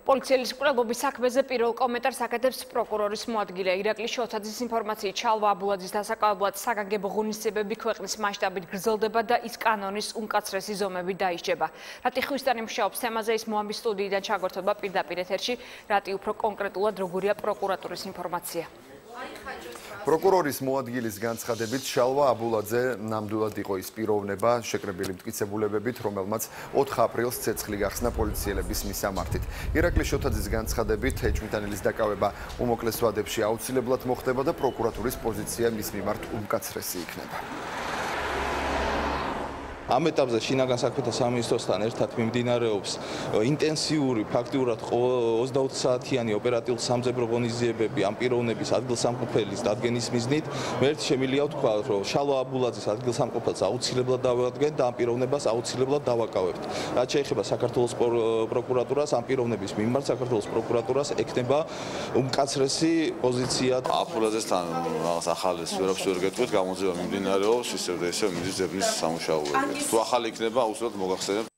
პოლიციელის კვლევობის საქმეზე პირველ კომენტარს აკეთებს პროკურორის მოადგილე ირაკლი შოთაძის ინფორმაციით ჩალვა აბულაძის დასაკავებლად საგანგებო ღონისძიებები ქვეყნის მასშტაბით გრძელდება და ის კანონის უმკაცრესი ზომებით დაისჯება. რატი ხვისტანი მუშაობს თემაზე ის მოამბის სტუდიიდან ჩაგორთვება პირდაპირ ეთერში, რატი უფრო კონკრეტულად როგორია პროკურატურის ინფორმაცია. პროკურორის მოადგილის განცხადებით ჩალვა აბულაძე ნამდვილად იყო ის პიროვნება შეკრებილი მტკიცებულებებით, რომელმაც 4 აპრილს ცეცხლი გახსნა პოლიციელების მისამართით. ირაკლი შოთაძის განცხადებით ეჭვმიტანილის დაკავება უმოკლეს ვადებში აუცილებლად მოხდება და პროკურატურის პოზიცია მის მიმართ უმკაცრესი იქნება. ამ ეტაპზე შინაგან საქმეთა სამინისტროსთან ერთად მიმდინარეობს ინტენსიური ფაქტიურად 24 საათიანი ოპერატიულ-სამძებრო ღონისძიებები ამ პიროვნების ადგილსამყოფელის დადგენის მიზნით. ერთი შემიძლია ვთქვა, რომ შალვა აბულაძის ადგილსამყოფელს აუცილებლად დავადგენ და ამ პიროვნებას აუცილებლად დავაკავებთ. რაც შეეხება საქართველოს პროკურატურას, ამ პიროვნების მიმართ საქართველოს პროკურატურას ექნება უმკაცრესი პოზიცია. აბულაძესთან რაღაც ახალი სფეროებს ვერ გეტყვით, გამოძიება მიმდინარეობს, ისევ და ისევ მიდის ძებნის სამუშაოები. თუ ახალი იქნება, აუცილებლად მოგახსენებთ.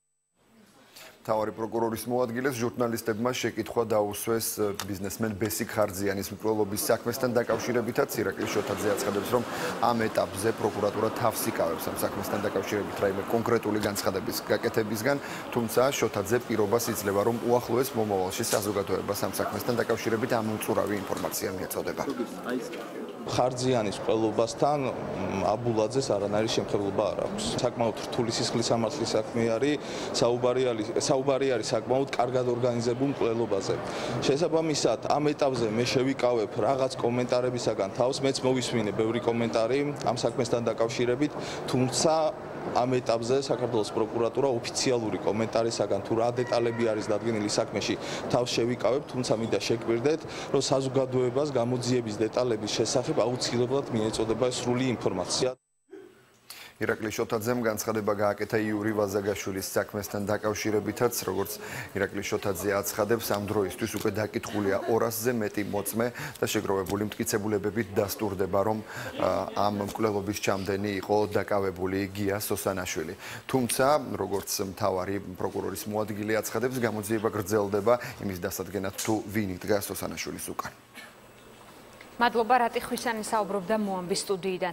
მთავარი პროკურორის მოადგილეს ჟურნალისტებმა შეკითხვა დაუსვეს ბიზნესმენ ბესიკ ხარძიანის მკვლელობის საქმესთან დაკავშირებითაც. ირაკლი შოთაძე აცხადებს, რომ ამ ეტაპზე პროკურატურა თავს იკავებს ამ საქმესთან დაკავშირებით რაიმე კონკრეტული განცხადების გაკეთებისგან, თუმცა შოთაძე პირობას იძლევა, რომ უახლოეს მომავალში საზოგადოებას ამ საქმესთან დაკავშირებით ამოუწურავი ინფორმაცია მიეწოდება. ხარძიანის მკვლელობასთან აბულაძეს არანაირი შემხებლობა არ აქვს. საკმაოდ რთული სისხლის სამართლის საქმე არის, საუბარი არის საკმაოდ კარგად ორგანიზებულ მკვლელობაზე. შესაბამისად, ამ ეტაპზე მე შევიკავებ რაღაც კომენტარებისაგან თავს, მეც მოვისმინე ბევრი კომენტარი ამ საქმესთან დაკავშირებით, თუმცა ამ ეტაპზე საქართველოს პროკურატურა ოფიციალური კომენტარისაგან თუ რა დეტალები არის დადგენილი საქმეში თავს შევიკავებ, თუმცა მინდა შეგვირდეთ, რომ საზოგადოებას გამოძიების დეტალების შესახებ აუცილებლად მიეწოდება სრული ინფორმაცია. ირაკლი შოთაძემ განცხადება გააკეთა იური ვაზაგაშვილის საქმესთან დაკავშირებითაც, როგორც ირაკლი შოთაძე აცხადებს, ამ დროისთვის უკვე დაკითხულია 200-ზე მეტი მოწმე და შეგროვებული მტკიცებულებებით დასტურდება, რომ ამ მკვლელობის ჩამდენი იყო დაკავებული გია სოსანაშვილი. თუმცა, როგორც მთავარი პროკურორის მოადგილე აცხადებს, გამოძიება გრძელდება იმის დასადგენად, თუ ვინ იდგა სოსანაშვილის უკან. მადლობა რატი ხვისანი საუბრობდა მოამბის სტუდიიდან.